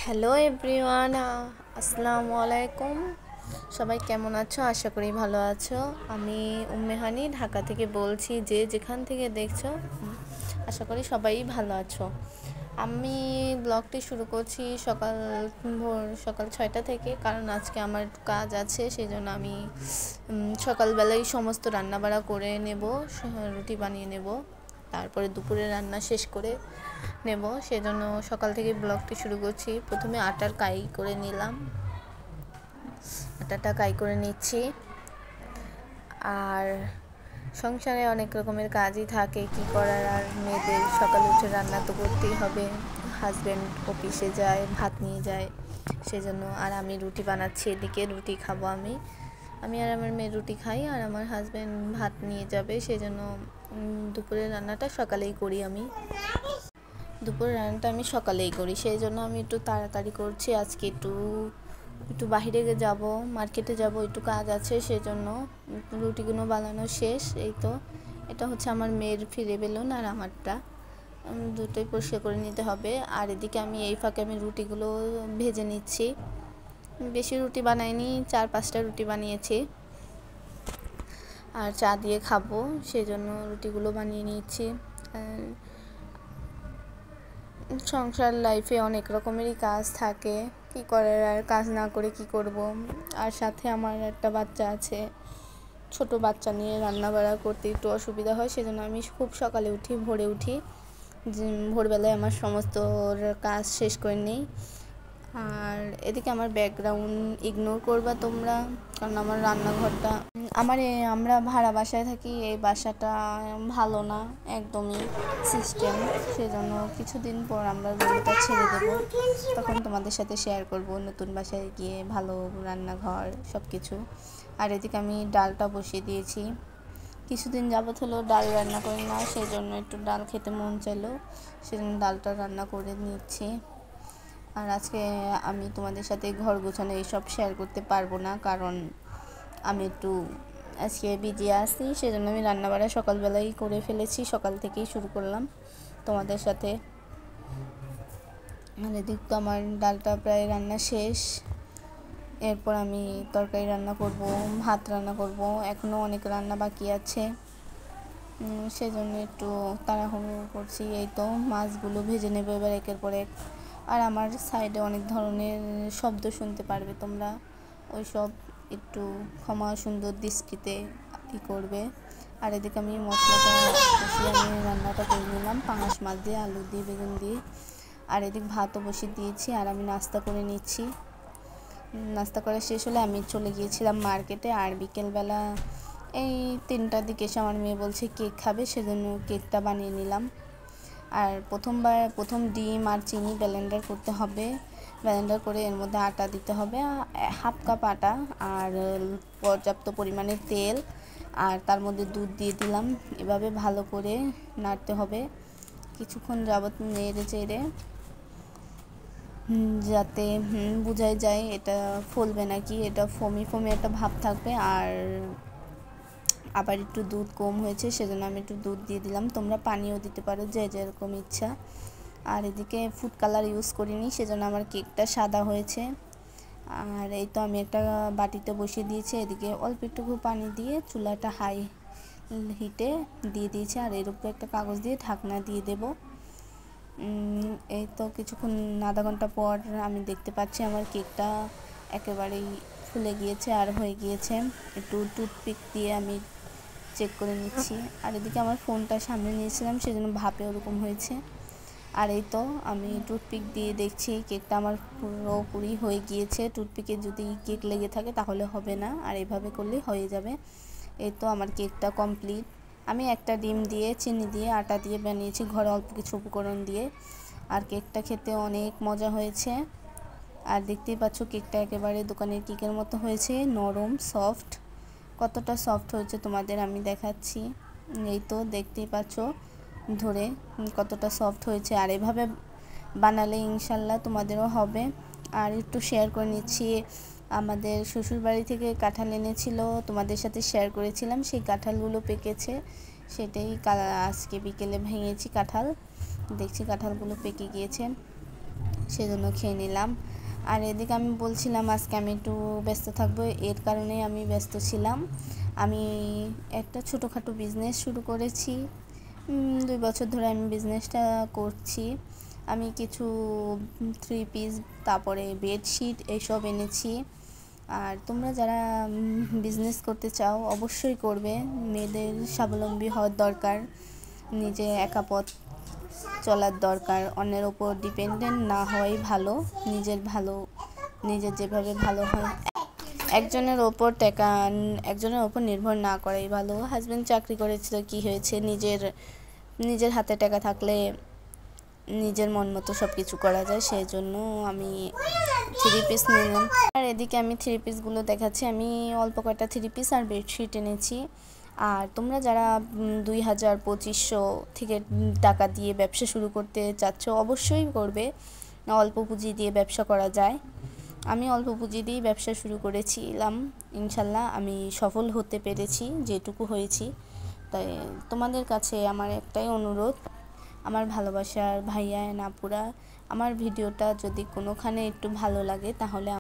Hello everyone, আসসালামু আলাইকুম। সবাই কেমন আছো? আশা করি ভালো আছো। আমি উম্মেহানি ঢাকা থেকে বলছি। যে যেখান থেকে দেখছো আশা করি সবাই ভালো আছো। আমি ব্লগটি শুরু করছি সকাল 6টা থেকে, কারণ আজকে আমার একটু কাজ আছে, সেই জন্য আমি সকালবেলায় সমস্ত রান্নাবাড়া করে নেব, রুটি বানিয়ে নেব, তারপরে দুপুরে রান্না শেষ করে নেব। সেজন্য সকাল থেকে ব্লগটি শুরু করছি। প্রথমে আটার কাই করে নিলাম, আটাটা কাই করে নিচ্ছি। আর সংসারে অনেক রকমের কাজই থাকে, কি করার আর, মেয়েদের সকালে উঠে রান্না তো করতেই হবে। হাজব্যান্ড অফিসে যায়, ভাত নিয়ে যায়, সেজন্য। আর আমি রুটি বানাচ্ছি, এদিকে রুটি খাবো আমি আর আমার মেয়ে রুটি খাই, আর আমার হাজব্যান্ড ভাত নিয়ে যাবে, সেজন্য দুপুরের রান্নাটা সকালেই করি আমি। দুপুরের রান্নাটা আমি সকালেই করি, সেই জন্য আমি একটু তাড়াতাড়ি করছি। আজকে একটু বাহিরে যাব, মার্কেটে যাব, একটু কাজ আছে, সেজন্য রুটিগুলো বানানো শেষ। এই তো, এটা হচ্ছে আমার মেয়ের ফিরে বেলুন, আর আমারটা দুটোই পরিষ্কার করে নিতে হবে। আর এদিকে আমি এই ফাঁকে আমি রুটিগুলো ভেজে নিচ্ছি। বেশি রুটি বানাইনি, 4-5টা রুটি বানিয়েছি, আর চা দিয়ে খাবো, সেই জন্য রুটিগুলো বানিয়ে নিচ্ছি। সংসার লাইফে অনেক রকমেরই কাজ থাকে, কি করার আর, কাজ না করে কি করব। আর সাথে আমার একটা বাচ্চা আছে, ছোট বাচ্চা নিয়ে রান্না বাড়া করতে একটু অসুবিধা হয়, সেজন্য আমি খুব সকালে উঠি, ভোরে উঠি, ভোরবেলায় আমার সমস্ত কাজ শেষ করে নিই। আর এদিকে আমার ব্যাকগ্রাউন্ড ইগনোর করবা তোমরা, কারণ আমার রান্নাঘরটা, আমরা ভাড়া বাসায় থাকি, এই বাসাটা ভালো না একদমই সিস্টেম, সেজন্য কিছুদিন পর আমরা রুমটা ছেড়ে দেবো, তখন তোমাদের সাথে শেয়ার করব নতুন বাসায় গিয়ে ভালো রান্নাঘর সব কিছু। আর এদিকে আমি ডালটা বসিয়ে দিয়েছি, কিছুদিন যাবত হলো ডাল রান্না করি না, সেই জন্য একটু ডাল খেতে মন চাইলো, সেজন্য ডালটা রান্না করে নিচ্ছি। আর আজকে আমি তোমাদের সাথে ঘর গোছানো এইসব শেয়ার করতে পারবো না, কারণ আমি একটু আজকে বিজি আছি, সেজন্য আমি রান্নাবাড়া সকালবেলাই করে ফেলেছি, সকাল থেকেই শুরু করলাম তোমাদের সাথে। আর এদিক তো আমার ডালটা প্রায় রান্না শেষ, এরপর আমি তরকারি রান্না করব, ভাত রান্না করব, এখনও অনেক রান্না বাকি আছে, সেজন্য একটু তাড়াহুড়ো করছি। এই তো মাছগুলো ভেজে নেব এবার একের পর এক। আর আমার সাইডে অনেক ধরনের শব্দ শুনতে পারবে তোমরা, ওই সব একটু ক্ষমা সুন্দর দৃষ্টিতে করবে। আর এদিকে আমি মশলাটা কষিয়ে আমি রান্নাটা করে নিলাম, পাঙাশ মাছ দিয়ে, আলু দিয়ে, বেগুন দিয়ে। আর এদিকে ভাতও বসিয়ে দিয়েছি, আর আমি নাস্তা করে নিচ্ছি। নাস্তা করা শেষ হলে আমি চলে গিয়েছিলাম মার্কেটে। আর বিকেলবেলা এই 3টার দিকে এসে আমার মেয়ে বলছে কেক খাবে, সেজন্য কেকটা বানিয়ে নিলাম। আর প্রথম ডিম আর চিনি ব্লেন্ডার করতে হবে, ব্লেন্ডার করে এর মধ্যে আটা দিতে হবে, 1/2 কাপ আটা, আর পর্যাপ্ত পরিমাণে তেল, আর তার মধ্যে দুধ দিয়ে দিলাম। এভাবে ভালো করে নাড়তে হবে কিছুক্ষণ যাবত, নেড়ে চেড়ে, যাতে বোঝাই যায় এটা ফুলবে নাকি, এটা ফোমি একটা ভাব থাকবে। আর আবার একটু দুধ কম হয়েছে, সেজন্য আমি একটু দুধ দিয়ে দিলাম, তোমরা পানিও দিতে পারো যে যেরকম ইচ্ছা। আর এদিকে ফুড কালার ইউজ করিনি, সেজন্য আমার কেকটা সাদা হয়েছে। আর এই তো আমি একটা বাটিতে বসিয়ে দিয়েছি, এদিকে অল্প একটু পানি দিয়ে চুলাটা হাই হিটে দিয়ে দিয়েছি, আর এর উপরে একটা কাগজ দিয়ে ঢাকনা দিয়ে দেব। এই তো কিছুক্ষণ, আধা ঘন্টা পর আমি দেখতে পাচ্ছি আমার কেকটা একেবারেই ফুলে গিয়েছে আর হয়ে গিয়েছে। একটু টুথপিক দিয়ে আমি চেক করে নিচ্ছি। আর এদিকে আমার ফোনটা সামনে নিয়েছিলাম, সেজন্য ভাপে ওরকম হয়েছে। আর এই তো আমি টুথপিক দিয়ে দেখছি কেকটা আমার পুরোপুরি হয়ে গিয়েছে। টুথপিকে যদি কেক লেগে থাকে তাহলে হবে না, আর এভাবে করলেই হয়ে যাবে। এই তো আমার কেকটা কমপ্লিট। আমি একটা ডিম দিয়ে, চিনি দিয়ে, আটা দিয়ে বানিয়েছি ঘরে অল্প কিছু উপকরণ দিয়ে। আর কেকটা খেতে অনেক মজা হয়েছে। আর দেখতেই পাচ্ছ কেকটা একেবারে দোকানের কেকের মতো হয়েছে, নরম সফট। কতটা সফট হয়েছে তোমাদের আমি দেখাচ্ছি। এই তো দেখতেই পাচ্ছ ধরে কতটা সফট হয়েছে। আর এভাবে বানালে ইনশাল্লাহ তোমাদেরও হবে। আর একটু শেয়ার করে নিচ্ছি, আমাদের শ্বশুরবাড়ি থেকে কাঁঠাল এনেছিল, তোমাদের সাথে শেয়ার করেছিলাম, সেই কাঁঠালগুলো পেকেছে, সেটাই আজকে বিকেলে ভেঙেছি কাঁঠাল, দেখছি কাঁঠালগুলো পেকে গিয়েছে। সেজন্য খেয়ে নিলাম। আর এদিকে আমি বলছিলাম আজকে আমি একটু ব্যস্ত থাকবো, এর কারণে আমি ব্যস্ত ছিলাম। আমি একটা ছোটোখাটো বিজনেস শুরু করেছি, 2 বছর ধরে আমি বিজনেসটা করছি। আমি কিছু 3 পিস, তারপরে বেডশিট এইসব এনেছি। আর তোমরা যারা বিজনেস করতে চাও অবশ্যই করবে। মেয়েদের স্বাবলম্বী হওয়ার দরকার, নিজে একা পথ চলার দরকার, অন্যের ওপর ডিপেন্ডেন্ট না হওয়াই ভালো। নিজের যেভাবে ভালো হয়, একজনের ওপর নির্ভর না করাই ভালো। হাজব্যান্ড চাকরি করেছিল, কি হয়েছে, নিজের হাতে টাকা থাকলে নিজের মন মতো সব কিছু করা যায়। সেই জন্য আমি 3 পিস নিলাম। আর এদিকে আমি 3 পিসগুলো দেখাচ্ছি। আমি অল্প কয়েকটা 3 পিস আর বেডশিট এনেছি। আর তোমরা যারা 2000-2500 থেকে টাকা দিয়ে ব্যবসা শুরু করতে চাচ্ছ অবশ্যই করবে, অল্প পুঁজি দিয়ে ব্যবসা করা যায়। আমি অল্প পুঁজি দিয়েই ব্যবসা শুরু করেছিলাম, ইনশাল্লাহ আমি সফল হতে পেরেছি যেটুকু হয়েছি। তাই তোমাদের কাছে আমার একটাই অনুরোধ, আমার ভালোবাসার ভাইয়া আপুরা, আমার ভিডিওটা যদি কোনোখানে একটু ভালো লাগে তাহলে